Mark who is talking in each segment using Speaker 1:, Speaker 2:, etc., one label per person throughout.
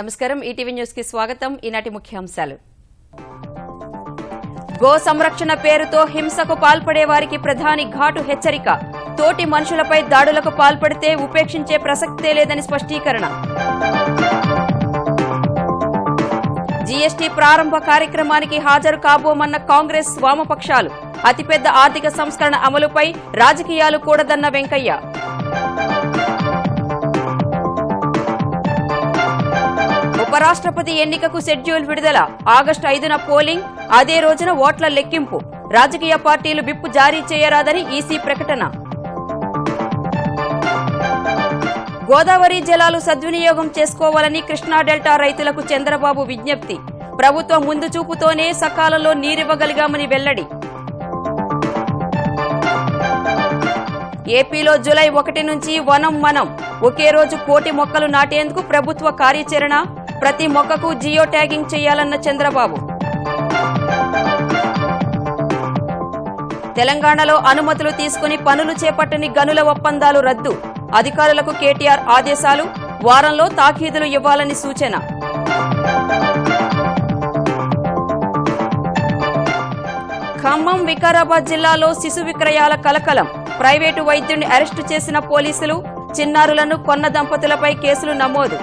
Speaker 1: నమస్కారం ETV news కి స్వాగతం ఈనాటి ముఖ్యాంశాలు గో సంరక్షణ పేరుతో హింసకు పాల్పడే వారికి ప్రధాని ఘాటు హెచ్చరిక తోటి మనుషులపై దాడులకు పాల్పడితే ఉపేక్షించే ప్రసక్తే లేదని స్పష్టీకరణ జీఎస్టీ ప్రారంభ కార్యక్రమానికి హాజరు కాబోమన్న కాంగ్రెస్ వామపక్షాలు అతిపెద్ద ఆర్థిక సంస్కరణ అమలుపై రాజకీయాలు కూడదన్న వెంకయ్య ఉపరాష్ట్రపతి ఎన్నికకు షెడ్యూల్ విడుదల ఆగస్టు 5న పోలింగ్ అదే రోజున ఓట్ల లెక్కింపు రాజకీయ పార్టీలు విప్ జారీ చేయరాదని ఈసీ ప్రకటన గోదావరి జలాలు సద్వినియోగం చేసుకోవాలని కృష్ణా డెల్టా రైతులకు చంద్రబాబు విజ్ఞప్తి ప్రభుత్వం ముందు చూపుతోనే సకాలంలో నీరివ్వగలిగామని వెల్లడి ఏపీలో జూలై 1 నుంచి వనం మనం ఒకే రోజు 1 కోటి మొక్కలు నాటేందుకు ప్రభుత్వ కార్యాచరణ ప్రతి మొక్కకు జియో ట్యాగింగ్ చేయాలన్న చంద్రబాబు తెలంగాణలో అనుమతులు తీసుకుని పనులు చేపట్టని గనుల ఒప్పందాలు రద్దు అధికారులకు కేటీఆర్ ఆదేశాలు వారంలో తాకీదులు ఇవ్వాలని సూచన ఖమ్మం వికారాబాద్ జిల్లాలో శిశు విక్రయాల కలకలం ప్రైవేటు వైద్యుడిని అరెస్టు చేసిన పోలీసులు చిన్నారులను కొన్న దంపతులపై కేసులు నమోదు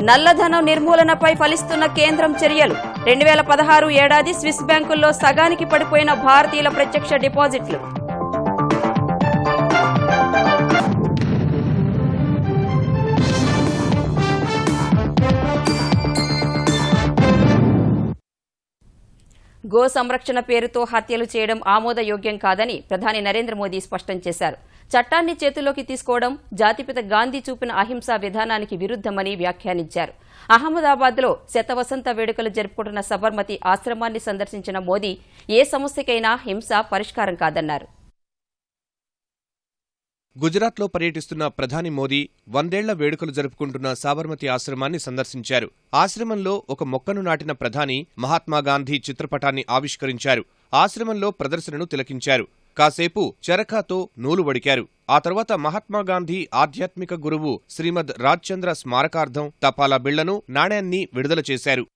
Speaker 1: నల్లధనం నిర్మూలనపై ఫలిస్తున్న కేంద్రం చర్యలు 2016 ఏడాది స్విస్ బ్యాంకుల్లో సగానికి పడిపోయిన భారతీయుల ప్రత్యక్ష డిపాజిట్లు గో సంరక్షణ పేరుతో హత్యలు చేయడం ఆమోదయోగ్యం కాదని ప్రధాని నరేంద్ర మోదీ స్పష్టం చేశారు చట్టాన్ని చేతుల్లోకి తీసుకోవడం జాతిపిత గాంధీ చూపిన అహింసా విధానానికి విరుద్దమని వ్యాఖ్యానించారు అహ్మదాబాద్లో శతవసంత వేడుకలు జరుపుకుంటున్న సబర్మతి ఆశ్రమాన్ని సందర్శించిన మోదీ ఏ సమస్యకైనా హింస పరిష్కారం కాదన్నారు
Speaker 2: గుజరాత్లో పర్యటిస్తున్న ప్రధాని మోదీ 100ఏళ్ల వేడుకలు జరుపుకుంటున్న సాబర్మతి ఆశ్రమాన్ని సందర్శించారు ఆశ్రమంలో ఒక మొక్కను నాటిన ప్రధాని మహాత్మాగాంధీ చిత్రపటాన్ని ఆవిష్కరించారు ఆశ్రమంలో ప్రదర్శనను తిలకించారు కాసేపు చరఖాతో నూలు వడికారు ఆ తర్వాత మహాత్మాగాంధీ ఆధ్యాత్మిక గురువు శ్రీమద్ రాజ్చంద్ర స్మారకార్థం తపాలా బిళ్లను నాణ్యాన్ని విడుదల చేశారు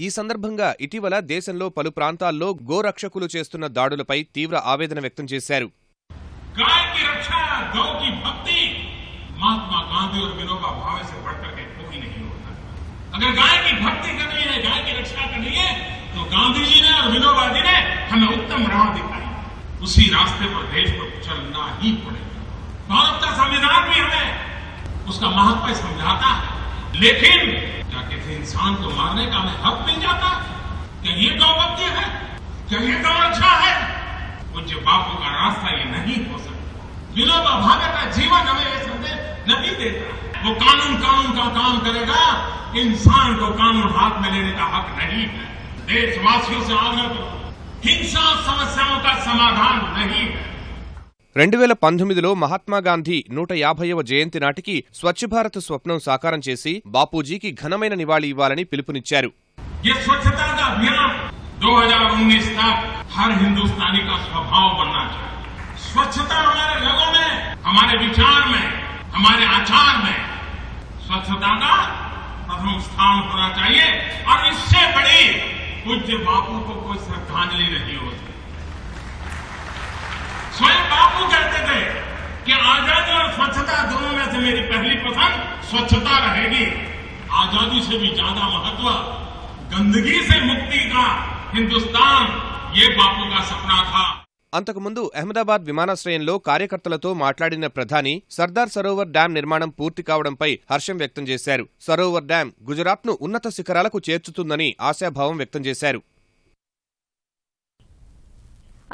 Speaker 2: ఈ సందర్భంగా ఇటీవల దేశంలో పలు ప్రాంతాల్లో గోరక్షకులు చేస్తున్న దాడులపై తీవ్ర ఆవేదన వ్యక్తం చేశారు
Speaker 3: क्या किसी इंसान को मारने का हमें हक मिल जाता है? क्या ये गौभक्ति है? क्या ये गौरक्षा है? पूज्य बापू का रास्ता ये नहीं हो सकता विनोबा भावे का जीवन हमें ये संदेश नहीं देता वो कानून का काम करेगा इंसान को कानून हाथ में लेने का हक नहीं है देशवासियों से आग्रह करो हिंसा समस्याओं का समाधान नहीं है
Speaker 2: 2019లో మహాత్మాగాంధీ 150వ జయంతి నాటికి స్వచ్ఛ భారత్ స్వప్నం సాకారం చేసి బాపూజీకి ఘనమైన నివాళి ఇవ్వాలని పిలుపునిచ్చారు
Speaker 3: ये स्वच्छता का अभियान 2019 तक हर हिंदुस्तानी का स्वभाव बनना चाहिए स्वच्छता हमारे लोगों में हमारे विचार में हमारे आचार में स्वच्छता का प्रथम स्थान होना चाहिए और इससे बड़ी पूज्य बापू को कोई श्रद्धांजलि नहीं होती स्वयं बापू कहते थे कि आजादी और स्वच्छता दोनों में से मेरी पहली पसंद स्वच्छता रहेगी आजादी से भी ज्यादा महत्व गंदगी से मुक्ति का हिंदुस्तान ये बापू का सपना था
Speaker 2: అంతకుముందు అహ్మదాబాద్ విమానాశ్రయంలో కార్యకర్తలతో మాట్లాడిన ప్రధాని సర్దార్ సరోవర్ డ్యాం నిర్మాణం పూర్తి కావడంపై హర్షం వ్యక్తం చేశారు సరోవర్ డ్యాం గుజరాత్ను ఉన్నత శిఖరాలకు చేర్చుతుందని ఆశాభావం వ్యక్తం చేశారు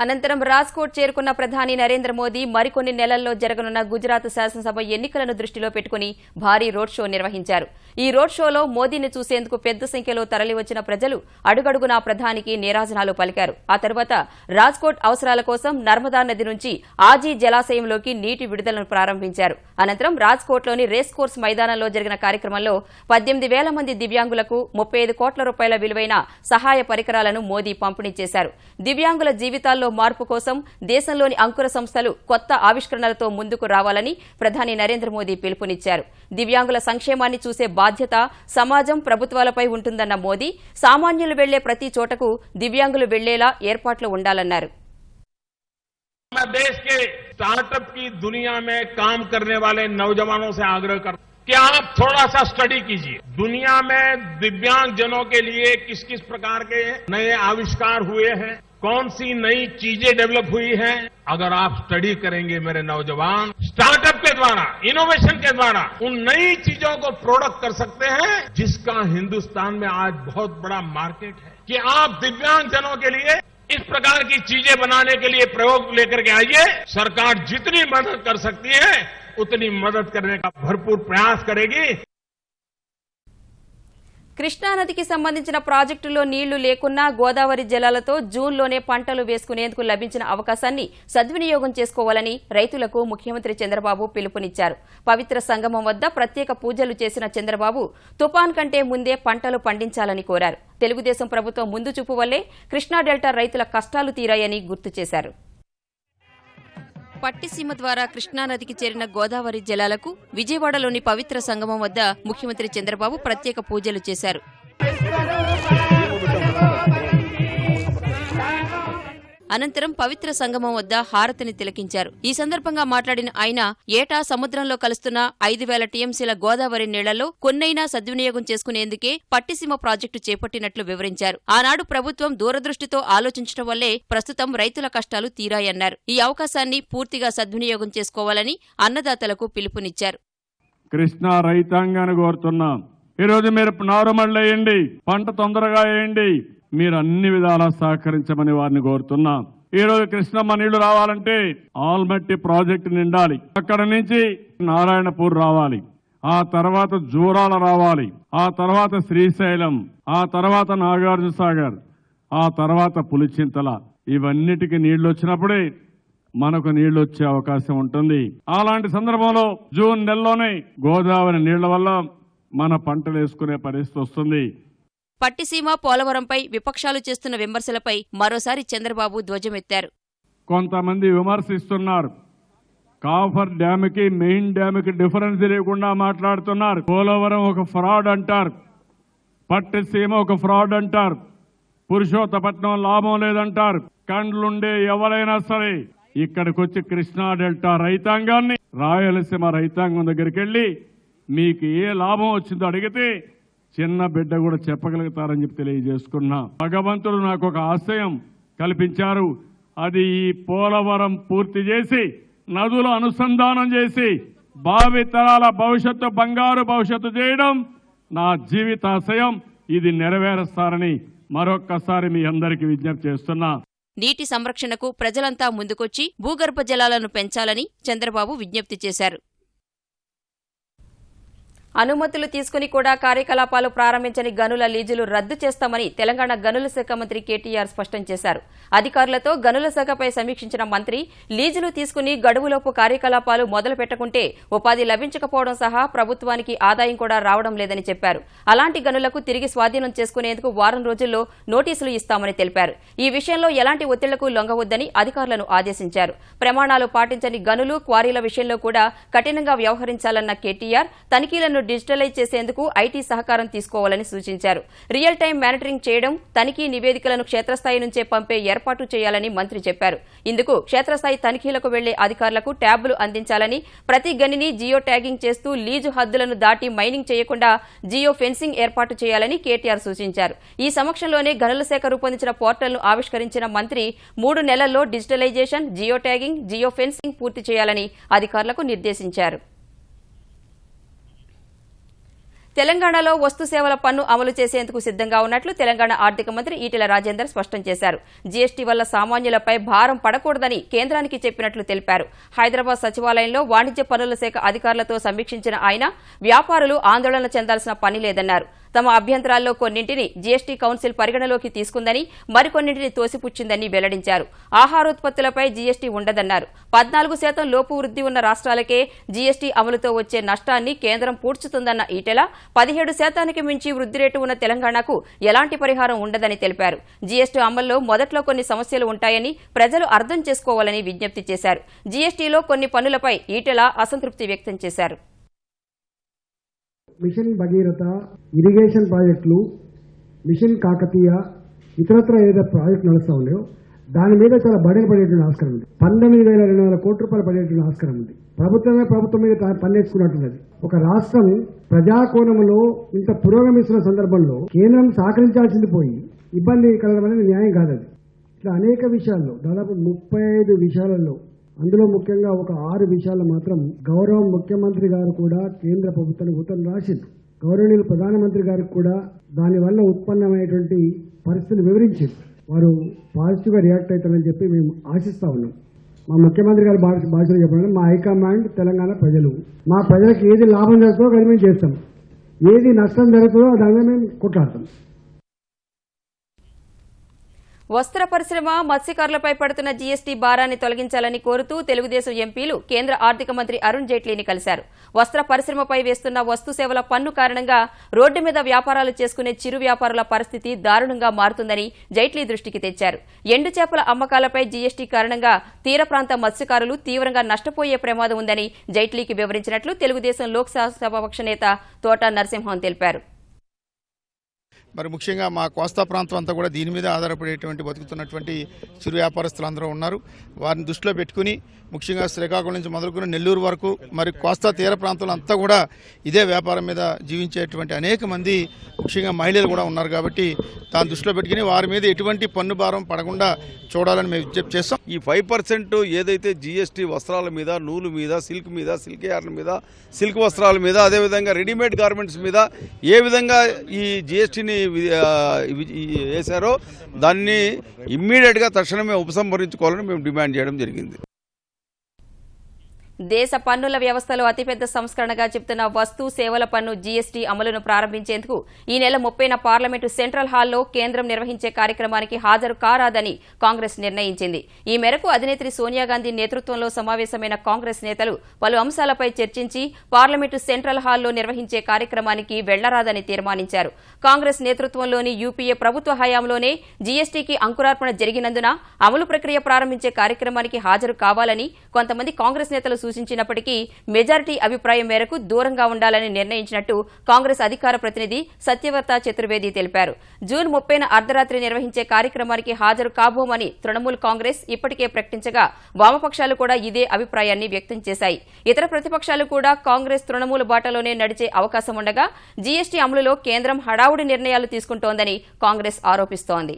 Speaker 1: అనంతరం రాజ్కోట్ చేరుకున్న ప్రధాని నరేంద్ర మోదీ మరికొన్ని నెలల్లో జరగనున్న గుజరాత్ శాసనసభ ఎన్నికలను దృష్టిలో పెట్టుకుని భారీ రోడ్ షో నిర్వహించారు. ఈ రోడ్ షోలో మోదీని చూసేందుకు పెద్ద సంఖ్యలో తరలివచ్చిన ప్రజలు అడుగడుగునా ప్రధానికి నీరాజనాలు పలికారు. ఆ తర్వాత రాజ్కోట్ అవసరాల కోసం నర్మదా నది నుంచి ఆజీ జలాశయంలోకి నీటి విడుదలను ప్రారంభించారు. అనంతరం రాజ్కోట్లోని రేస్ కోర్స్ మైదానంలో జరిగిన కార్యక్రమంలో 18,000 మంది దివ్యాంగులకు 35 కోట్ల రూపాయల విలువైన సహాయ పరికరాలను మోదీ పంపిణీ చేశారు. దివ్యాంగుల జీవితాల్లో మార్పు కోసం దేశంలోని అంకుర సంస్థలు కొత్త ఆవిష్కరణలతో ముందుకు రావాలని ప్రధాని నరేంద్ర మోదీ పిలుపునిచ్చారు. దివ్యాంగుల సంక్షేమాన్ని చూసే బాధ్యత సమాజం ప్రభుత్వాలపై ఉంటుందన్న మోదీ సామాన్యులు వెళ్లే ప్రతి చోటకు దివ్యాంగులు వెళ్లేలా ఏర్పాట్లు ఉండాలన్నారు.
Speaker 3: मैं देश के स्टार्टअप की दुनिया में काम करने वाले नौजवानों से आग्रह करता हूं कि आप थोड़ा सा स्टडी कीजिए. दुनिया में दिव्यांग जनों के लिए किस किस प्रकार के नए आविष्कार हुए हैं, कौन सी नई चीजें डेवलप हुई हैं. अगर आप स्टडी करेंगे मेरे नौजवान, स्टार्टअप के द्वारा, इनोवेशन के द्वारा उन नई चीजों को प्रोडक्ट कर सकते हैं जिसका हिंदुस्तान में आज बहुत बड़ा मार्केट है. कि आप दिव्यांग जनों के लिए इस प्रकार की चीजें बनाने के लिए प्रयोग लेकर के आइए. सरकार जितनी मदद कर सकती है उतनी मदद करने का भरपूर प्रयास करेगी.
Speaker 1: కృష్ణానదికి సంబంధించిన ప్రాజెక్టులో నీళ్లు లేకున్నా గోదావరి జలాలతో జూన్లోనే పంటలు వేసుకునేందుకు లభించిన అవకాశాన్ని సద్వినియోగం చేసుకోవాలని రైతులకు ముఖ్యమంత్రి చంద్రబాబు పిలుపునిచ్చారు. పవిత్ర సంగమం వద్ద ప్రత్యేక పూజలు చేసిన చంద్రబాబు తుపాన్ కంటే ముందే పంటలు పండించాలని కోరారు. తెలుగుదేశం ప్రభుత్వం ముందు చూపు వల్లే కృష్ణా డెల్టా రైతుల కష్టాలు తీరాయని గుర్తు చేశారు. పట్టిసీమ ద్వారా కృష్ణానదికి చేరిన గోదావరి జలాలకు విజయవాడలోని పవిత్ర సంగమం వద్ద ముఖ్యమంత్రి చంద్రబాబు ప్రత్యేక పూజలు చేశారు. అనంతరం పవిత్ర సంగమం వద్ద హారతిని తిలకించారు. ఈ సందర్భంగా మాట్లాడిన ఆయన ఏటా సముద్రంలో కలుస్తున్న 5,000 టీఎంసీల గోదావరి నీళ్లలో కొన్నైనా సద్వినియోగం చేసుకునేందుకే పట్టిసీమ ప్రాజెక్టు చేపట్టినట్లు వివరించారు. ఆనాడు ప్రభుత్వం దూరదృష్టితో ఆలోచించడం వల్లే ప్రస్తుతం రైతుల కష్టాలు తీరాయన్నారు. ఈ అవకాశాన్ని పూర్తిగా సద్వినియోగం చేసుకోవాలని అన్నదాతలకు పిలుపునిచ్చారు.
Speaker 4: కృష్ణా రైతాంగాన్ని కోరుతున్నాం, ఈరోజు మీరు నారుమళ్ళేయండి, పంట తొందరగా వేయండి, మీరు అన్ని విధాలా సహకరించమని వారిని కోరుతున్నాం. ఈ రోజు కృష్ణమ్మ నీళ్లు రావాలంటే ఆల్మట్టి ప్రాజెక్టు నిండాలి, అక్కడ నుంచి నారాయణపూర్ రావాలి, ఆ తర్వాత జూరాల రావాలి, ఆ తర్వాత శ్రీశైలం, ఆ తర్వాత నాగార్జున సాగర్, ఆ తర్వాత పులిచింతల. ఇవన్నిటికీ నీళ్లు వచ్చినప్పుడే మనకు నీళ్లు వచ్చే అవకాశం ఉంటుంది. అలాంటి సందర్భంలో జూన్ నెలలోనే గోదావరి నీళ్ల వల్ల మన పంటలు వేసుకునే పరిస్థితి వస్తుంది.
Speaker 1: పట్టిసీమ పోలవరంపై విపక్షాలు చేస్తున్న విమర్శలపై మరోసారి చంద్రబాబు ధ్వజమెత్తారు.
Speaker 4: కొంతమంది విమర్శిస్తున్నారు, కాఫర్ డ్యామ్కి మెయిన్ డ్యామ్కి డిఫరెన్స్ లేకుండా మాట్లాడుతున్నారు. పోలవరం ఒక ఫ్రాడ్ అంటారు, పట్టిసీమ ఒక ఫ్రాడ్ అంటారు, పురుషోత్తపట్నం లాభం లేదంటారు. కండ్లుండే ఎవరైనా సరే ఇక్కడికి వచ్చి కృష్ణా డెల్టా రైతాంగాన్ని, రాయలసీమ రైతాంగం దగ్గరికి వెళ్లి మీకు ఏ లాభం వచ్చిందో అడిగితే చిన్న బిడ్డ కూడా చెప్పగలుగుతారని చెప్పి తెలియజేసుకున్నా. భగవంతుడు నాకు ఒక ఆశయం కల్పించారు, అది ఈ పోలవరం పూర్తి చేసి నదుల అనుసంధానం చేసి భావి తరాల భవిష్యత్తు బంగారు భవిష్యత్తు చేయడం నా జీవితాశయం. ఇది నెరవేరుస్తారని మరొక్కసారి మీ అందరికీ విజ్ఞప్తి చేస్తున్నా.
Speaker 1: నీటి సంరక్షణకు ప్రజలంతా ముందుకొచ్చి భూగర్భ జలాలను పెంచాలని చంద్రబాబు విజ్ఞప్తి చేశారు. అనుమతులు తీసుకుని కూడా కార్యకలాపాలు ప్రారంభించని గనుల లీజులు రద్దు చేస్తామని తెలంగాణ గనుల శాఖ మంత్రి కేటీఆర్ స్పష్టం చేశారు. అధికారులతో గనుల శాఖపై సమీక్షించిన మంత్రి లీజులు తీసుకుని గడువులోపు కార్యకలాపాలు మొదలు పెట్టకుంటే ఉపాధి లభించకపోవడం సహా ప్రభుత్వానికి ఆదాయం కూడా రావడం లేదని చెప్పారు. అలాంటి గనులకు తిరిగి స్వాధీనం చేసుకునేందుకు వారం రోజుల్లో నోటీసులు ఇస్తామని తెలిపారు. ఈ విషయంలో ఎలాంటి ఒత్తిళ్లకు లొంగవద్దని అధికారులను ఆదేశించారు. ప్రమాణాలు పాటించని గనులు, క్వారీల విషయంలో కూడా కఠినంగా వ్యవహరించాలన్న కేటీఆర్ తనిఖీలను డిజిటలైజ్ చేసేందుకు ఐటీ సహకారం తీసుకోవాలని సూచించారు. రియల్ టైం మానిటరింగ్ చేయడం, తనిఖీ నివేదికలను క్షేత్రస్థాయి నుంచే పంపే ఏర్పాటు చేయాలని మంత్రి చెప్పారు. ఇందుకు క్షేత్రస్థాయి తనిఖీలకు వెళ్లే అధికారులకు ట్యాబ్లు అందించాలని, ప్రతి గనిని జియో ట్యాగింగ్ చేస్తూ లీజు హద్దులను దాటి మైనింగ్ చేయకుండా జియో ఫెన్సింగ్ ఏర్పాటు చేయాలని కేటీఆర్ సూచించారు. ఈ సమక్షంలోనే గనుల శాఖ రూపొందించిన పోర్టల్ను ఆవిష్కరించిన మంత్రి 3 నెలల్లో digitalization, geo tagging, geo fencing పూర్తి చేయాలని అధికారులకు నిర్దేశించారు. తెలంగాణలో వస్తు సేవల పన్ను అమలు చేసేందుకు సిద్ధంగా ఉన్నట్లు తెలంగాణ ఆర్థిక మంత్రి ఈటెల రాజేందర్ స్పష్టం చేశారు. జీఎస్టీ వల్ల సామాన్యులపై భారం పడకూడదని కేంద్రానికి చెప్పినట్లు తెలిపారు. హైదరాబాద్ సచివాలయంలో వాణిజ్య పన్నుల శాఖ అధికారులతో సమీక్షించిన ఆయన వ్యాపారులు ఆందోళన చెందాల్సిన పని లేదన్నారు. తమ అభ్యంతరాల్లో కొన్నింటిని జీఎస్టీ కౌన్సిల్ పరిగణలోకి తీసుకుందని, మరికొన్నింటిని తోసిపుచ్చిందని వెల్లడించారు. ఆహారోత్పత్తులపై జీఎస్టీ ఉండదన్నారు. 14% లోపు వృద్ధి ఉన్న రాష్ట్రాలకే జీఎస్టీ అమలుతో వచ్చే నష్టాన్ని కేంద్రం పూడ్చుతుందన్న ఈటెల 17% మించి వృద్ధి రేటు ఉన్న తెలంగాణకు ఎలాంటి పరిహారం ఉండదని తెలిపారు. జీఎస్టీ అమల్లో మొదట్లో కొన్ని సమస్యలు ఉంటాయని ప్రజలు అర్థం చేసుకోవాలని విజ్ఞప్తి చేశారు. జీఎస్టీలో కొన్ని పన్నులపై ఈటెల అసంతృప్తి వ్యక్తం చేశారు.
Speaker 5: మిషన్ భగీరథ, ఇరిగేషన్ ప్రాజెక్టులు, మిషన్ కాకతీయ, ఇతరత్ర ఏదైతే ప్రాజెక్టులు నడుస్తూ ఉన్నాయో దాని మీద చాలా బడేలు పడేటువంటి ఆస్కారం ఉంది. 19,200 కోట్ల రూపాయలు పడేటువంటి ఆస్కారం ఉంది. ప్రభుత్వం మీద పన్నేసుకున్నట్టున్నది. ఒక రాష్ట్రం ప్రజాకోణంలో ఇంత పురోగమిస్తున్న సందర్భంలో కేంద్రం సహకరించాల్సింది పోయి ఇబ్బంది కలగడం అనేది న్యాయం కాదది. ఇట్లా అనేక విషయాల్లో దాదాపు 35 విషయాలలో, అందులో ముఖ్యంగా ఒక 6 విషయాలు మాత్రం గౌరవ ముఖ్యమంత్రి గారు కూడా కేంద్ర ప్రభుత్వానికి ఉత్తరం రాసింది. గౌరవనీయులు ప్రధానమంత్రి గారికి కూడా దానివల్ల ఉత్పన్నమైనటువంటి పరిస్థితిని వివరించింది. వారు పాజిటివ్గా రియాక్ట్ అవుతారని చెప్పి మేము ఆశిస్తా ఉన్నాం. మా ముఖ్యమంత్రి గారి భాషలో చెప్పడం, మా హైకమాండ్ తెలంగాణ ప్రజలు, మా ప్రజలకు ఏది లాభం జరుగుతుందో అది మేము చేస్తాం, ఏది నష్టం జరుగుతుందో దాని మీద మేము కొట్లాడతాం.
Speaker 1: వస్త్ర పరిశ్రమ, మత్స్యకారులపై పడుతున్న జీఎస్టీ భారాన్ని తొలగించాలని కోరుతూ తెలుగుదేశం ఎంపీలు కేంద్ర ఆర్థిక మంత్రి అరుణ్ జైట్లీని కలిశారు. వస్త్ర పరిశ్రమపై వేస్తున్న వస్తు సేవల పన్ను కారణంగా రోడ్డు మీద వ్యాపారాలు చేసుకునే చిరు వ్యాపారుల పరిస్థితి దారుణంగా మారుతుందని జైట్లీ దృష్టికి తెచ్చారు. ఎండు చేపల అమ్మకాలపై జీఎస్టీ కారణంగా తీర ప్రాంత మత్స్యకారులు తీవ్రంగా నష్టపోయే ప్రమాదం ఉందని జైట్లీకి వివరించినట్లు తెలుగుదేశం లోక్సభాపక్ష నేత తోట నరసింహన్ తెలిపారు.
Speaker 6: మరి ముఖ్యంగా మా కోస్తా ప్రాంతం అంతా కూడా దీని మీద ఆధారపడేటువంటి బతుకుతున్నటువంటి చిరు వ్యాపారస్తులు అందరూ ఉన్నారు. వారిని దృష్టిలో పెట్టుకుని ముఖ్యంగా శ్రీకాకుళం నుంచి మొదలుకొని నెల్లూరు వరకు మరి కోస్తా తీర ప్రాంతంలో అంతా కూడా ఇదే వ్యాపారం మీద జీవించేటువంటి అనేక మంది ముఖ్యంగా మహిళలు కూడా ఉన్నారు. కాబట్టి దాన్ని దృష్టిలో పెట్టుకుని వారి మీద ఎటువంటి పన్ను భారం పడకుండా చూడాలని మేము విజ్ఞప్తి చేస్తాం.
Speaker 7: ఈ 5% ఏదైతే జీఎస్టీ వస్త్రాల మీద, నూలు మీద, సిల్క్ యార్న్ మీద, సిల్క్ వస్త్రాల మీద, అదేవిధంగా రెడీమేడ్ గార్మెంట్స్ మీద ఏ విధంగా ఈ జీఎస్టీని వేశారో దాన్ని ఇమ్మీడియట్గా తక్షణమే ఉపసంహరించుకోవాలని మేము డిమాండ్ చేయడం జరిగింది.
Speaker 1: దేశ పన్నుల వ్యవస్థలో అతిపెద్ద సంస్కరణగా చెబుతున్న వస్తు సేవల పన్ను జీఎస్టీ అమలును ప్రారంభించేందుకు ఈ నెల 30న పార్లమెంటు సెంట్రల్ హాల్లో కేంద్రం నిర్వహించే కార్యక్రమానికి హాజరు కారాదని కాంగ్రెస్ నిర్ణయించింది. ఈ మేరకు అధినేత్రి సోనియా గాంధీ నేతృత్వంలో సమావేశమైన కాంగ్రెస్ నేతలు పలు అంశాలపై చర్చించి పార్లమెంటు సెంట్రల్ హాల్లో నిర్వహించే కార్యక్రమానికి వెళ్లరాదని తీర్మానించారు. కాంగ్రెస్ నేతృత్వంలోని యూపీఏ ప్రభుత్వ హయాంలోనే జీఎస్టీకి అంకురార్పణ జరిగినందున అమలు ప్రక్రియ ప్రారంభించే కార్యక్రమానికి హాజరు కావాలని కొంతమంది కాంగ్రెస్ నేతలు సూచించినప్పటికీ మెజారిటీ అభిప్రాయం మేరకు దూరంగా ఉండాలని నిర్ణయించినట్టు కాంగ్రెస్ అధికార ప్రతినిధి సత్యవర్త చతుర్వేది తెలిపారు. జూన్ 30న అర్ధరాత్రి నిర్వహించే కార్యక్రమానికి హాజరు కాబోమని తృణమూల్ కాంగ్రెస్ ఇప్పటికే ప్రకటించగా వామపక్షాలు కూడా ఇదే అభిప్రాయాన్ని వ్యక్తం చేశాయి. ఇతర ప్రతిపక్షాలు కూడా కాంగ్రెస్ తృణమూల్ బాటలోనే నడిచే అవకాశం ఉండగా జీఎస్టీ అమలులో కేంద్రం హడావుడి నిర్ణయాలు తీసుకుంటోందని కాంగ్రెస్ ఆరోపిస్తోంది.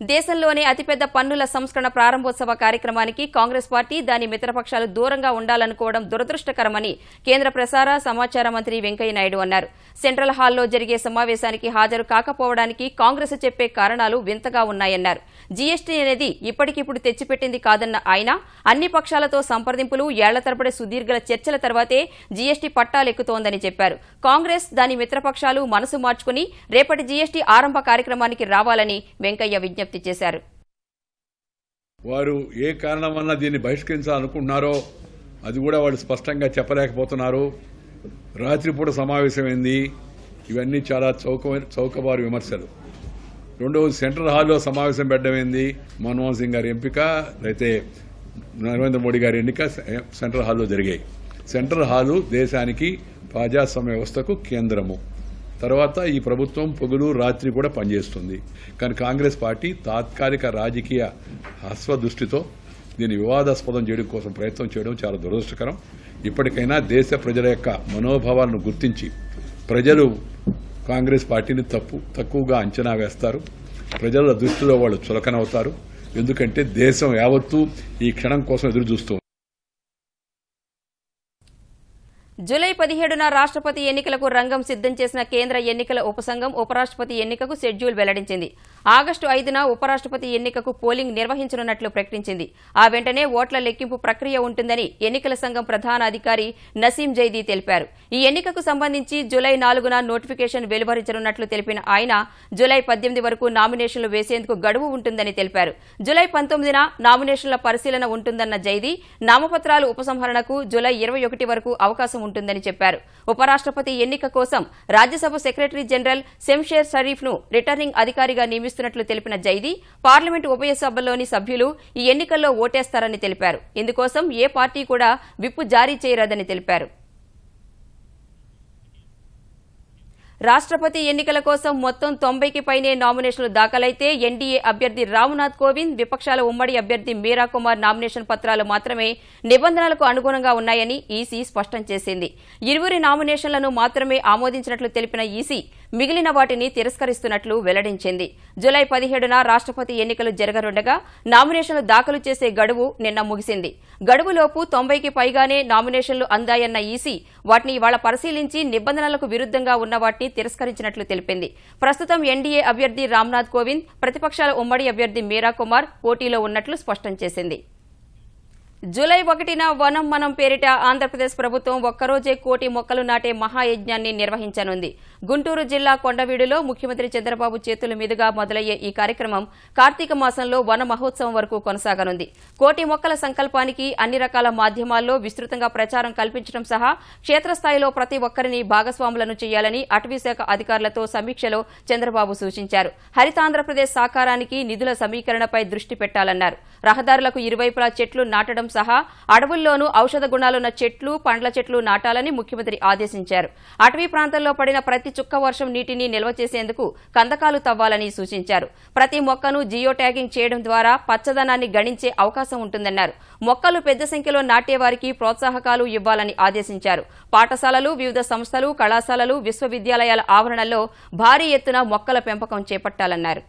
Speaker 1: దేశంలోనే అతిపెద్ద పన్నుల సంస్కరణ ప్రారంభోత్సవ కార్యక్రమానికి కాంగ్రెస్ పార్టీ, దాని మిత్రపక్షాలు దూరంగా ఉండాలనుకోవడం దురదృష్టకరమని కేంద్ర ప్రసార సమాచార మంత్రి వెంకయ్యనాయుడు అన్నారు. సెంట్రల్ హాల్లో జరిగే సమావేశానికి హాజరు కాకపోవడానికి కాంగ్రెస్ చెప్పే కారణాలు వింతగా ఉన్నాయన్నారు. జీఎస్టీ అనేది ఇప్పటికిప్పుడు తెచ్చిపెట్టింది కాదన్న ఆయన అన్ని పక్షాలతో సంప్రదింపులు, ఏళ్ల తరబడి సుదీర్ఘ చర్చల తర్వాతే జీఎస్టీ పట్టాలెక్కుతోందని చెప్పారు. కాంగ్రెస్, దాని మిత్రపక్షాలు మనసు మార్చుకుని రేపటి జీఎస్టీ ఆరంభ కార్యక్రమానికి రావాలని వెంకయ్య విజ్ఞప్తి చేశారు.
Speaker 8: వారు ఏ కారణం వల్ల దీన్ని బహిష్కరించాలనుకుంటున్నారో అది కూడా వాళ్ళు స్పష్టంగా చెప్పలేకపోతున్నారు. రాత్రిపూట సమావేశమైంది, ఇవన్నీ చాలా చౌకబారు విమర్శలు. రెండవది సెంట్రల్ హాల్లో సమావేశం పెట్టడమైంది, మన్మోహన్ సింగ్ గారి ఎంపిక అయితే నరేంద్ర మోడీ గారి ఎన్నిక సెంట్రల్ హాల్లో జరిగాయి. సెంట్రల్ హాలు దేశానికి ప్రజాస్వామ్య వ్యవస్థకు కేంద్రము. తర్వాత ఈ ప్రభుత్వం పొగులు రాత్రి కూడా పనిచేస్తుంది. కానీ కాంగ్రెస్ పార్టీ తాత్కాలిక రాజకీయ హస్వదృష్టితో దీన్ని వివాదాస్పదం చేయడం కోసం ప్రయత్నం చేయడం చాలా దురదృష్టకరం. ఇప్పటికైనా దేశ ప్రజల యొక్క మనోభావాలను గుర్తించి ప్రజలు కాంగ్రెస్ పార్టీని తక్కువగా అంచనా వేస్తారు. ప్రజల దృష్టిలో వాళ్ళు చులకనవుతారు. ఎందుకంటే దేశం యావత్తూ ఈ క్షణం కోసం ఎదురు చూస్తూ
Speaker 1: జూలై 17న రాష్ట్రపతి ఎన్నికలకు రంగం సిద్ధం చేసిన కేంద్ర ఎన్నికల ఉపసంఘం ఉపరాష్ట్రపతి ఎన్నికకు షెడ్యూల్ వెల్లడించింది. ఆగస్టు 5న ఉపరాష్ట్రపతి ఎన్నికకు పోలింగ్ నిర్వహించనున్నట్లు ప్రకటించింది. ఆ వెంటనే ఓట్ల లెక్కింపు ప్రక్రియ ఉంటుందని ఎన్నికల సంఘం ప్రధాన అధికారి నసీం జైదీ తెలిపారు. ఈ ఎన్నికకు సంబంధించి జూలై 4న నోటిఫికేషన్ వెలువరించనున్నట్లు తెలిపిన ఆయన జూలై 18 వరకు నామినేషన్లు వేసేందుకు గడువు ఉంటుందని తెలిపారు. జూలై 19న నామినేషన్ల పరిశీలన ఉంటుందన్న జైదీ నామపత్రాలు ఉపసంహరణకు జూలై 21 వరకు అవకాశం ఉంటుందని చెప్పారు. ఉపరాష్ట్రపతి ఎన్నిక కోసం రాజ్యసభ సెక్రటరీ జనరల్ శంషేర్ షరీఫ్ ను రిటర్నింగ్ అధికారిగా నియమిస్తున్నట్లు తెలిపిన జైదీ పార్లమెంటు ఉభయ సభల్లోని సభ్యులు ఈ ఎన్నికల్లో ఓటేస్తారని తెలిపారు. ఇందుకోసం ఏ పార్టీ కూడా విప్ జారీ చేయరాదని తెలిపారు. రాష్ట్రపతి ఎన్నికల కోసం మొత్తం 90కి పైనే నామినేషన్లు దాఖలైతే ఎన్డీఏ అభ్యర్థి రామ్నాథ్ కోవింద్, విపక్షాల ఉమ్మడి అభ్యర్థి మీరా కుమార్ నామినేషన్ పత్రాలు మాత్రమే నిబంధనలకు అనుగుణంగా ఉన్నాయని ఈసీ స్పష్టం చేసింది. ఇరువురి నామినేషన్లను మాత్రమే ఆమోదించినట్లు తెలిపిన ఈసీ మిగిలిన వాటిని తిరస్కరిస్తున్నట్లు వెల్లడించింది. జూలై 17న రాష్ట్రపతి ఎన్నికలు జరగనుండగా నామినేషన్లు దాఖలు చేసే గడువు నిన్న ముగిసింది. గడువులోపు 90కి పైగానే నామినేషన్లు అందాయన్న ఈసీ వాటిని ఇవాళ పరిశీలించి నిబంధనలకు విరుద్ధంగా ఉన్న వాటిని తిరస్కరించినట్లు తెలిపింది. ప్రస్తుతం ఎన్డీఏ అభ్యర్థి రామ్నాథ్ కోవింద్, ప్రతిపక్షాల ఉమ్మడి అభ్యర్థి మీరా కుమార్ పోటీలో ఉన్నట్లు స్పష్టం చేసింది. జూలై 1న వనం మనం పేరిట ఆంధ్రప్రదేశ్ ప్రభుత్వం ఒక్కరోజే 1 కోటి మొక్కలు నాటే మహాయజ్ఞాన్ని నిర్వహించనుంది. గుంటూరు జిల్లా కొండవీడులో ముఖ్యమంత్రి చంద్రబాబు చేతుల మీదుగా మొదలయ్యే ఈ కార్యక్రమం కార్తీక మాసంలో వన మహోత్సవం వరకు కొనసాగనుంది. 1 కోటి మొక్కల సంకల్పానికి అన్ని రకాల మాధ్యమాల్లో విస్తృతంగా ప్రచారం కల్పించడం సహా క్షేత్రస్థాయిలో ప్రతి ఒక్కరిని భాగస్వాములను చేయాలని అటవీశాఖ అధికారులతో సమీక్షలో చంద్రబాబు సూచించారు. హరితాంధ్రప్రదేశ్ సాకారానికి నిధుల సమీకరణపై దృష్టి పెట్టాలన్నారు. రహదారులకు ఇరువైపులా చెట్లు నాటడం సహా అడవుల్లోనూ ఔషధ గుణాలున్న చెట్లు, పండ్ల చెట్లు నాటాలని ముఖ్యమంత్రి ఆదేశించారు. అటవీ ప్రాంతంలో పడిన ప్రతి చుక్క వర్షం నీటిని నిల్వ చేసేందుకు కందకాలు తవ్వాలని సూచించారు. ప్రతి మొక్కను జియో ట్యాగింగ్ చేయడం ద్వారా పచ్చదనాన్ని గణించే అవకాశం ఉంటుందన్నారు. మొక్కలు పెద్ద సంఖ్యలో నాటేవారికి ప్రోత్సాహకాలు ఇవ్వాలని ఆదేశించారు. పాఠశాలలు, వివిధ సంస్థలు, కళాశాలలు, విశ్వవిద్యాలయాల ఆవరణల్లో భారీ ఎత్తున మొక్కల పెంపకం చేపట్టాలన్నారు.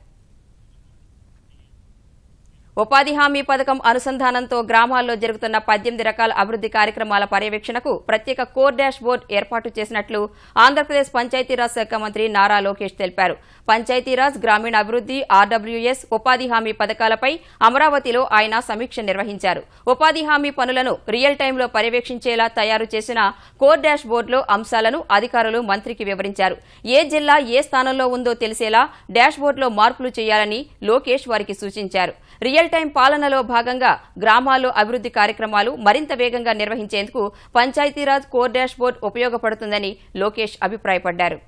Speaker 1: ఉపాధి హామీ పథకం అనుసంధానంతో గ్రామాల్లో జరుగుతున్న 18 రకాల అభివృద్ది కార్యక్రమాల పర్యవేక్షణకు ప్రత్యేక కోర్ డాష్ బోర్డు ఏర్పాటు చేసినట్లు ఆంధ్రప్రదేశ్ పంచాయతీరాజ్ శాఖ మంత్రి నారా లోకేష్ తెలిపారు. పంచాయతీరాజ్, గ్రామీణాభివృద్ది, ఆర్డబ్ల్యూఎస్, ఉపాధి హామీ పథకాలపై అమరావతిలో ఆయన సమీక్ష నిర్వహించారు. ఉపాధి హామీ పనులను రియల్ టైంలో పర్యవేక్షించేలా తయారు చేసిన కోర్ డాష్ బోర్డులో అంశాలను అధికారులు మంత్రికి వివరించారు. ఏ జిల్లా ఏ స్థానంలో ఉందో తెలిసేలా డాష్ బోర్డులో మార్పులు చేయాలని లోకేష్ వారికి సూచించారు. రియల్ టైం పాలనలో భాగంగా గ్రామాల్లో అభివృద్ది కార్యక్రమాలు మరింత వేగంగా నిర్వహించేందుకు పంచాయతీరాజ్ కోర్ డాష్ బోర్డు ఉపయోగపడుతుందని లోకేష్ అభిప్రాయపడ్డారు.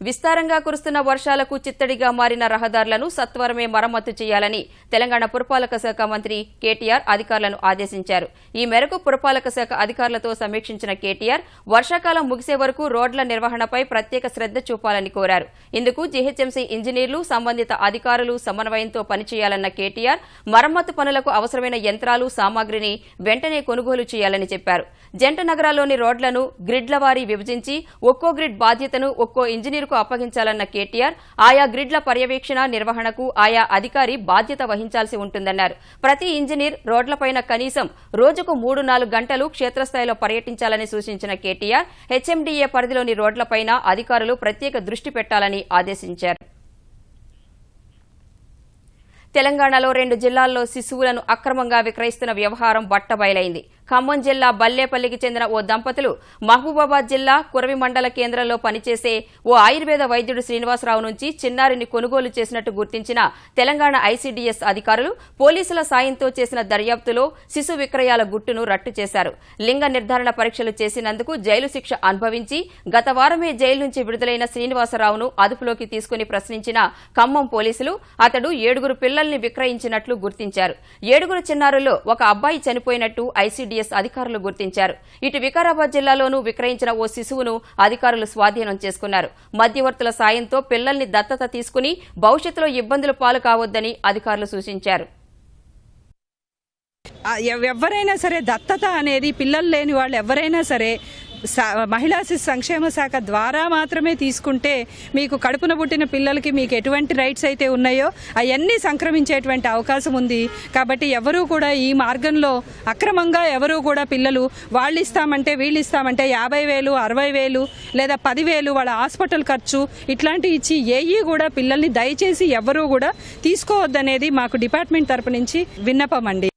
Speaker 1: విస్తారంగా కురుస్తున్న వర్షాలకు చిత్తడిగా మారిన రహదారులను సత్వరమే మరమ్మతు చేయాలని తెలంగాణ పురపాలక శాఖ మంత్రి కేటీఆర్ అధికారులను ఆదేశించారు. ఈ మేరకు పురపాలక శాఖ అధికారులతో సమీక్షించిన కేటీఆర్ వర్షాకాలం ముగిసే వరకు రోడ్ల నిర్వహణపై ప్రత్యేక శ్రద్ధ చూపాలని కోరారు. ఇందుకు జీహెచ్ఎంసీ ఇంజనీర్లు, సంబంధిత అధికారులు సమన్వయంతో పనిచేయాలన్న కేటీఆర్ మరమ్మతు పనులకు అవసరమైన యంత్రాలు, సామాగ్రిని వెంటనే కొనుగోలు చేయాలని చెప్పారు. జంట నగరాల్లోని రోడ్లను గ్రిడ్ల వారీ విభజించి ఒక్కో గ్రిడ్ బాధ్యతను ఒక్కో ఇంజనీర్కు అప్పగించాలన్న కేటీఆర్ ఆయా గ్రిడ్ల పర్యవేక్షణ, నిర్వహణకు ఆయా అధికారి బాధ్యత వహించాల్సి ఉంటుందన్నారు. ప్రతి ఇంజనీర్ రోడ్లపైన కనీసం రోజుకు 3-4 గంటలు క్షేత్రస్థాయిలో పర్యటించాలని సూచించిన కేటీఆర్ హెచ్ఎండీఏ పరిధిలోని రోడ్లపైన అధికారులు ప్రత్యేక దృష్టి పెట్టాలని ఆదేశించారు. తెలంగాణలో 2 జిల్లాల్లో శిశువులను అక్రమంగా విక్రయిస్తున్న వ్యవహారం బట్టబయలైంది. ఖమ్మం జిల్లా బల్లేపల్లికి చెందిన ఓ దంపతులు మహబూబాబాద్ జిల్లా కురవి మండల కేంద్రంలో పనిచేసే ఓ ఆయుర్వేద వైద్యుడు శ్రీనివాసరావు నుంచి చిన్నారిని కొనుగోలు చేసినట్టు గుర్తించిన తెలంగాణ ఐసీడీఎస్ అధికారులు పోలీసుల సాయంతో చేసిన దర్యాప్తులో శిశు విక్రయాల గుట్టును రట్టు చేశారు. లింగ నిర్ధారణ పరీక్షలు చేసినందుకు జైలు శిక్ష అనుభవించి గత వారమే జైలు నుంచి విడుదలైన శ్రీనివాసరావును అదుపులోకి తీసుకుని ప్రశ్నించిన ఖమ్మం పోలీసులు అతడు 7 పిల్లల్ని విక్రయించినట్లు గుర్తించారు. 7 చిన్నారుల్లో ఒక అబ్బాయి చనిపోయినట్టు ఐసీడీఎస్ అధికారులు గుర్తించారు. ఇటు వికారాబాద్ జిల్లాలోనూ విక్రయించిన ఓ శిశువును అధికారులు స్వాధీనం చేసుకున్నారు. మధ్యవర్తుల సాయంతో పిల్లల్ని దత్తత తీసుకుని భవిష్యత్తులో ఇబ్బందులు పాలు కావద్దని అధికారులు సూచించారు.
Speaker 9: ఎవరైనా సరే దత్తత అనేది పిల్లలు లేని వాళ్ళు ఎవరైనా సరే మహిళా శిశు సంక్షేమ శాఖ ద్వారా మాత్రమే తీసుకుంటే మీకు కడుపున పుట్టిన పిల్లలకి మీకు ఎటువంటి రైట్స్ అయితే ఉన్నాయో అవన్నీ సంక్రమించేటువంటి అవకాశం ఉంది. కాబట్టి ఎవరూ కూడా ఈ మార్గంలో అక్రమంగా ఎవరూ కూడా పిల్లలు వాళ్ళు ఇస్తామంటే వీళ్ళు ఇస్తామంటే 50,000, 60,000 లేదా 10,000 వాళ్ళ హాస్పిటల్ ఖర్చు ఇట్లాంటి ఇచ్చి ఏఈ కూడా పిల్లల్ని దయచేసి ఎవరూ కూడా తీసుకోవద్దనేది మాకు డిపార్ట్మెంట్ తరపు నుంచి విన్నపం అండి.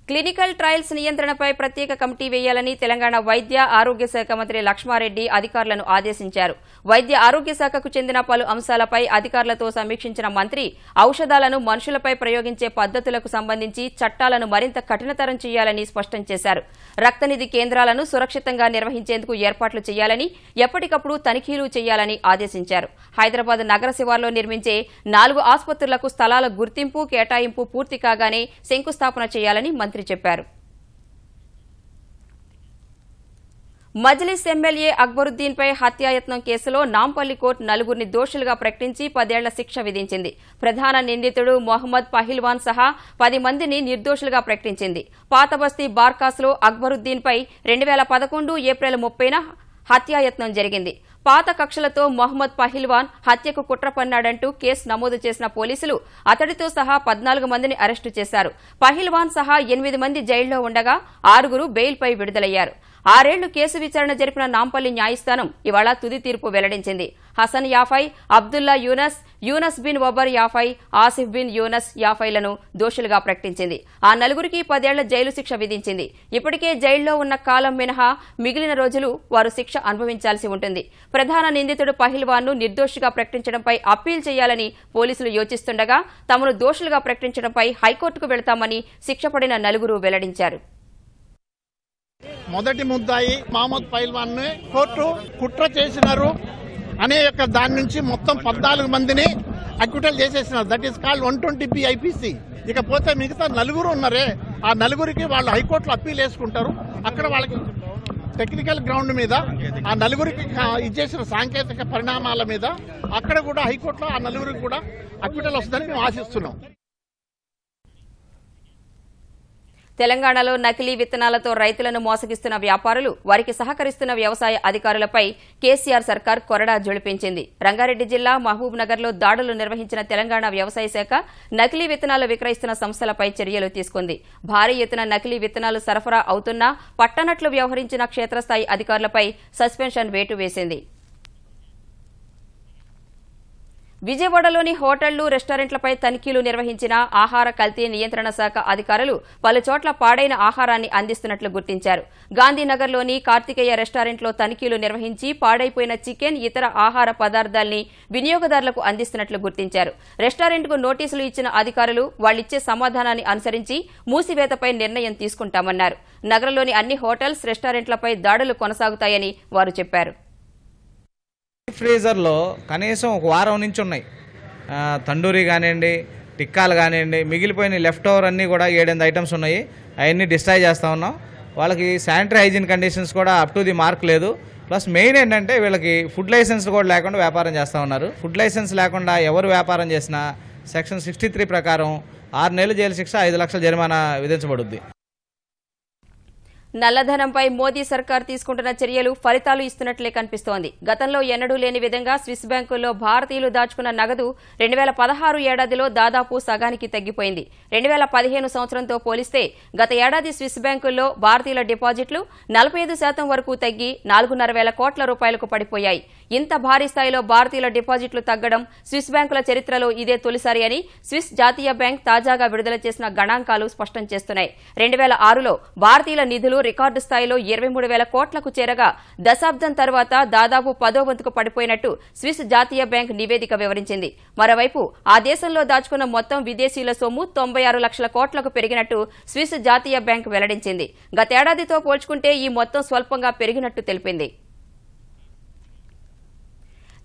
Speaker 1: క్లినికల్ ట్రయల్స్ నియంత్రణపై ప్రత్యేక కమిటీ వేయాలని తెలంగాణ వైద్య ఆరోగ్య శాఖ మంత్రి లక్ష్మారెడ్డి అధికారులను ఆదేశించారు. వైద్య ఆరోగ్య శాఖకు చెందిన పలు అంశాలపై అధికారులతో సమీక్షించిన మంత్రి ఔషధాలను మనుషులపై ప్రయోగించే పద్దతులకు సంబంధించి చట్టాలను మరింత కఠినతరం చేయాలని స్పష్టం చేశారు. రక్తనిధి కేంద్రాలను సురక్షితంగా నిర్వహించేందుకు ఏర్పాట్లు చేయాలని, ఎప్పటికప్పుడు తనిఖీలు చేయాలని ఆదేశించారు. హైదరాబాద్ నగర శివార్లో నిర్మించే 4 ఆసుపత్రులకు స్థలాల గుర్తింపు, కేటాయింపు పూర్తి కాగానే శంకుస్థాపన చేయాలని మంత్రి చెప్పారు. మజ్లిస్ ఎమ్మెల్యే అక్బరుద్దీన్పై హత్యాయత్నం కేసులో నాంపల్లి కోర్టు 4 దోషులుగా ప్రకటించి 10 ఏళ్ల శిక్ష విధించింది. ప్రధాన నిందితుడు మొహమ్మద్ పహిల్వాన్ సహా 10 మందిని నిర్దోషులుగా ప్రకటించింది. పాతబస్తీ బార్కాస్లో అక్బరుద్దీన్పై 2011 ఏప్రిల్ 30న హత్యాయత్నం జరిగింది. పాత కక్షలతో మొహమ్మద్ పహిల్వాన్ హత్యకు కుట్ర పన్నాడంటూ కేసు నమోదు చేసిన పోలీసులు అతడితో సహా 14 మందిని అరెస్టు చేశారు. పహిల్వాన్ సహా 8 మంది జైల్లో ఉండగా 6 బెయిల్పై విడుదలయ్యారు. 6 ఏళ్లు కేసు విచారణ జరిపిన నాంపల్లి న్యాయస్థానం ఇవాళ తుది తీర్పు వెల్లడించింది. హసన్ యాఫై, అబ్దుల్లా యూనస్, యూనస్ బిన్ వబర్ యాఫై, ఆసిఫ్ బిన్ యూనస్ యాఫైలను దోషులుగా ప్రకటించింది. ఆ 4కి 10 ఏళ్ల జైలు శిక్ష విధించింది. ఇప్పటికే జైల్లో ఉన్న కాలం మినహా మిగిలిన రోజులు వారు శిక్ష అనుభవించాల్సి ఉంటుంది. ప్రధాన నిందితుడు పహిల్వాన్ను నిర్దోషిగా ప్రకటించడంపై అప్పీల్ చేయాలని పోలీసులు యోచిస్తుండగా తమను దోషులుగా ప్రకటించడంపై హైకోర్టుకు వెళతామని శిక్ష పడిన 4 వెల్లడించారు.
Speaker 10: మొదటి ముద్దాయి మహమ్మద్ పహిల్వాన్ కోర్టు కుట్ర చేసినారు అనే యొక్క దాని నుంచి మొత్తం 14 మందిని అక్విటల్ చేసేసినారు. That is called 120B IPC. ఇకపోతే మిగతా 4 ఉన్నారే, ఆ 4కి వాళ్ళు హైకోర్టులో అప్పీల్ వేసుకుంటారు. అక్కడ వాళ్ళకి టెక్నికల్ గ్రౌండ్ మీద ఆ 4కి ఇచ్చేసిన సాంకేతిక పరిణామాల మీద అక్కడ కూడా హైకోర్టులో ఆ 4కి కూడా అక్విటల్ వస్తుందని మేము ఆశిస్తున్నాం.
Speaker 1: తెలంగాణలో నకిలీ విత్తనాలతో రైతులను మోసగిస్తున్న వ్యాపారులు, వారికి సహకరిస్తున్న వ్యవసాయ అధికారులపై కేసీఆర్ సర్కార్ కొరడా జొలిపించింది. రంగారెడ్డి జిల్లా మహబూబ్ నగర్లో దాడులు నిర్వహించిన తెలంగాణ వ్యవసాయ శాఖ నకిలీ విత్తనాలు విక్రయిస్తున్న సంస్థలపై చర్యలు తీసుకుంది. భారీ ఎత్తున నకిలీ విత్తనాలు సరఫరా అవుతున్నా పట్టనట్లు వ్యవహరించిన క్షేత్రస్థాయి అధికారులపై సస్పెన్షన్ వేటు వేసింది. విజయవాడలోని హోటళ్లు, రెస్టారెంట్లపై తనిఖీలు నిర్వహించిన ఆహార కల్తీ నియంత్రణ శాఖ అధికారులు పలుచోట్ల పాడైన ఆహారాన్ని అందిస్తున్నట్లు గుర్తించారు. గాంధీనగర్లోని కార్తికేయ రెస్టారెంట్లో తనిఖీలు నిర్వహించి పాడైపోయిన చికెన్, ఇతర ఆహార పదార్థాల్ని వినియోగదారులకు అందిస్తున్నట్లు గుర్తించారు. రెస్టారెంట్కు నోటీసులు ఇచ్చిన అధికారులు వాళ్లిచ్చే సమాధానాన్ని అనుసరించి మూసివేతపై నిర్ణయం తీసుకుంటామన్నారు. నగరంలోని అన్ని హోటల్స్, రెస్టారెంట్లపై దాడులు కొనసాగుతాయని వారు చెప్పారు.
Speaker 11: ఫ్రీజర్లో కనీసం 1 వారం నుంచి ఉన్నాయి. తండూరి కానివ్వండి, టిక్కాలు కానివ్వండి, మిగిలిపోయిన లెఫ్ట్ ఓవర్ అన్నీ కూడా 7-8 ఐటమ్స్ ఉన్నాయి. అవన్నీ డిస్ట్రాయ్ చేస్తూ ఉన్నాం. వాళ్ళకి శానిటరీ హైజీన్ కండిషన్స్ కూడా అప్ టు ది మార్క్ లేదు. ప్లస్ మెయిన్ ఏంటంటే వీళ్ళకి ఫుడ్ లైసెన్స్ కూడా లేకుండా వ్యాపారం చేస్తూ ఉన్నారు. ఫుడ్ లైసెన్స్ లేకుండా ఎవరు వ్యాపారం చేసినా సెక్షన్ 63 ప్రకారం 6 నెలలు జైలు శిక్ష, 5 లక్షల జరిమానా విధించబడుద్ది.
Speaker 1: నల్లధనంపై మోదీ సర్కార్ తీసుకుంటున్న చర్యలు ఫలితాలు ఇస్తున్నట్లే కనిపిస్తోంది. గతంలో ఎన్నడూ లేని విధంగా స్విస్ బ్యాంకుల్లో భారతీయులు దాచుకున్న నగదు 2016 ఏడాదిలో దాదాపు సగానికి తగ్గిపోయింది. 2015 సంవత్సరంతో పోలిస్తే గత ఏడాది స్విస్ బ్యాంకుల్లో భారతీయుల డిపాజిట్లు 45% వరకు తగ్గి 4,500 కోట్ల రూపాయలకు పడిపోయాయి. ఇంత భారీ స్థాయిలో భారతీయుల డిపాజిట్లు తగ్గడం స్విస్ బ్యాంకుల చరిత్రలో ఇదే తొలిసారి అని స్విస్ జాతీయ బ్యాంక్ తాజాగా విడుదల చేసిన గణాంకాలు స్పష్టం చేస్తున్నాయి. 2006లో భారతీయుల నిధులు రికార్డు స్థాయిలో 23,000 కోట్లకు చేరగా దశాబ్దం తర్వాత దాదాపు 10వ వంతుకు పడిపోయినట్టు స్విస్ జాతీయ బ్యాంక్ నివేదిక వివరించింది. మరోవైపు ఆ దేశంలో దాచుకున్న మొత్తం విదేశీయుల సొమ్ము 96 లక్షల కోట్లకు పెరిగినట్టు స్విస్ జాతీయ బ్యాంక్ వెల్లడించింది. గతేడాదితో పోల్చుకుంటే ఈ మొత్తం స్వల్పంగా పెరిగినట్టు తెలిపింది.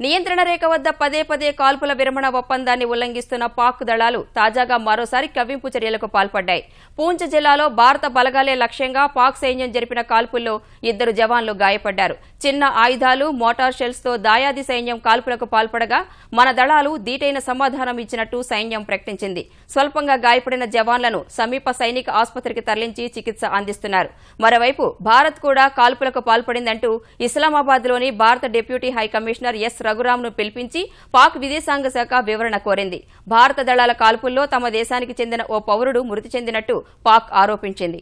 Speaker 1: నియంత్రణ రేఖ వద్ద పదే పదే కాల్పుల విరమణ ఒప్పందాన్ని ఉల్లంఘిస్తున్న పాక్ దళాలు తాజాగా మరోసారి కవ్వింపు చర్యలకు పాల్పడ్డాయి. పూంచ్ జిల్లాలో భారత బలగాలే లక్ష్యంగా పాక్ సైన్యం జరిపిన కాల్పుల్లో 2 జవాన్లు గాయపడ్డారు. చిన్న ఆయుధాలు, మోటార్ షెల్స్ తో దాయాది సైన్యం కాల్పులకు పాల్పడగా మన దళాలు దీటైన సమాధానం ఇచ్చినట్టు సైన్యం ప్రకటించింది. స్వల్పంగా గాయపడిన జవాన్లను సమీప సైనిక ఆసుపత్రికి తరలించి చికిత్స అందిస్తున్నారు. మరోవైపు భారత్ కూడా కాల్పులకు పాల్పడిందంటూ ఇస్లామాబాద్లోని భారత డిప్యూటీ హై కమిషనర్ ఎస్ రఘురాంను పిలిపించి పాక్ విదేశాంగ శాఖ వివరణ కోరింది. భారత దళాల కాల్పుల్లో తమ దేశానికి చెందిన ఓ పౌరుడు మృతి చెందినట్టు పాక్ ఆరోపించింది.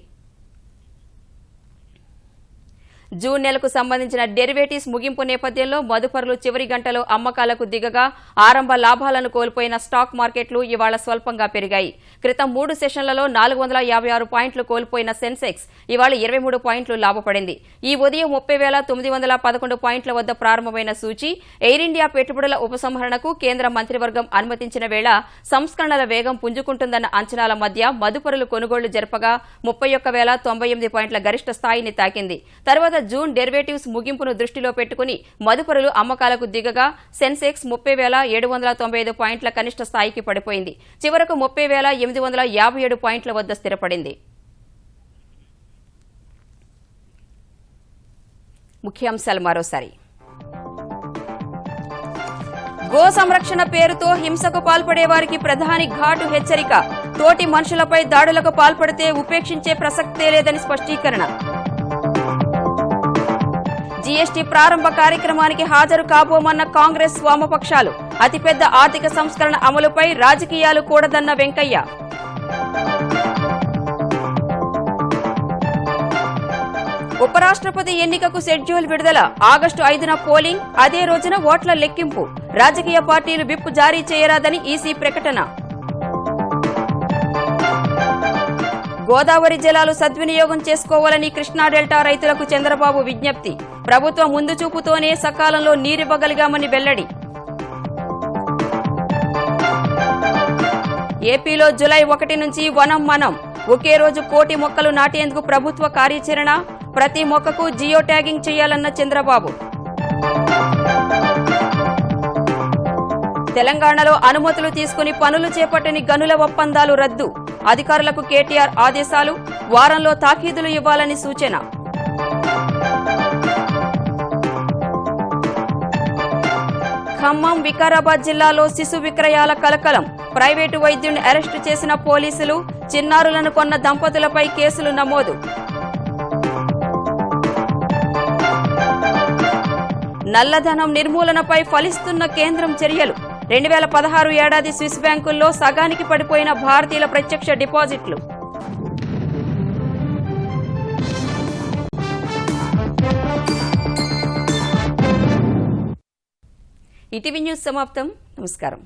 Speaker 1: జూన్ నెలకు సంబంధించిన డెరివేటివ్స్ ముగింపు నేపథ్యంలో మదుపరులు చివరి గంటలో అమ్మకాలకు దిగగా ఆరంభ లాభాలను కోల్పోయిన స్టాక్ మార్కెట్లు ఇవాళ స్వల్పంగా పెరిగాయి. క్రితం 3 సెషన్లలో 456 పాయింట్లు కోల్పోయిన సెన్సెక్స్ ఇవాళ 23 పాయింట్లు లాభపడింది. ఈ ఉదయం 30,911 పాయింట్ల వద్ద ప్రారంభమైన సూచీ ఎయిర్ ఇండియా పెట్టుబడుల ఉపసంహరణకు కేంద్ర మంత్రివర్గం అనుమతించిన వేళ సంస్కరణల వేగం పుంజుకుంటుందన్న అంచనాల మధ్య మదుపరులు కొనుగోళ్లు జరపగా 31,098 పాయింట్ల గరిష్ట స్థాయిని తాకింది. తర్వాత జూన్ డెరివేటివ్స్ ముగింపును దృష్టిలో పెట్టుకుని మదుపరులు అమ్మకాలకు దిగగా సెన్సెక్స్ 30,795 పాయింట్ల కనిష్ట స్థాయికి పడిపోయింది. చివరకు 30,857 పాయింట్ల వద్ద స్థిరపడింది. ముఖ్యాంశాలు మరోసారి. గో సంరక్షణ పేరుతో హింసకు పాల్పడే వారికి ప్రధాని ఘాటు హెచ్చరిక. తోటి మనుషులపై దాడులకు పాల్పడితే ఉపేక్షించే ప్రసక్తే లేదని స్పష్టీకరణ. జీఎస్టీ ప్రారంభ కార్యక్రమానికి హాజరు కాబోమన్న కాంగ్రెస్ వామపక్షాలు. అతిపెద్ద ఆర్థిక సంస్కరణ అమలుపై రాజకీయాలు కూడదన్న వెంకయ్య. ఉపరాష్ట్రపతి ఎన్నికకు షెడ్యూల్ విడుదల. ఆగస్టు 5న పోలింగ్, అదే రోజున ఓట్ల లెక్కింపు. రాజకీయ పార్టీలు విప్ జారీ చేయరాదని ఈసీ ప్రకటన. గోదావరి జలాలు సద్వినియోగం చేసుకోవాలని కృష్ణా డెల్టా రైతులకు చంద్రబాబు విజ్ఞప్తి. ప్రభుత్వం ముందు చూపుతోనే సకాలంలో నీరివ్వగలిగామని వెల్లడి. ఏపీలో జులై 1 నుంచి వనం మనం. ఒకే రోజు 1 కోటి మొక్కలు నాటేందుకు ప్రభుత్వ కార్యాచరణ. ప్రతి మొక్కకు జియో ట్యాగింగ్ చేయాలన్న చంద్రబాబు. తెలంగాణలో అనుమతులు తీసుకుని పనులు చేపట్టని గనుల ఒప్పందాలు రద్దు. అధికారులకు కేటీఆర్ ఆదేశాలు. వారంలో తాకీదులు ఇవ్వాలని సూచన. ఖమ్మం, వికారాబాద్ జిల్లాలో శిశు విక్రయాల కలకలం. ప్రైవేటు వైద్యుని అరెస్టు చేసిన పోలీసులు. చిన్నారులను కొన్న దంపతులపై కేసులు నమోదు. నల్లధనం నిర్మూలనపై ఫలిస్తున్న కేంద్రం చర్యలు. 2016 ఏడాది స్విస్ బ్యాంకుల్లో సగానికి పడిపోయిన భారతీయుల ప్రత్యక్ష డిపాజిట్లు. ఈటీవీ న్యూస్ సమాప్తం. నమస్కారం.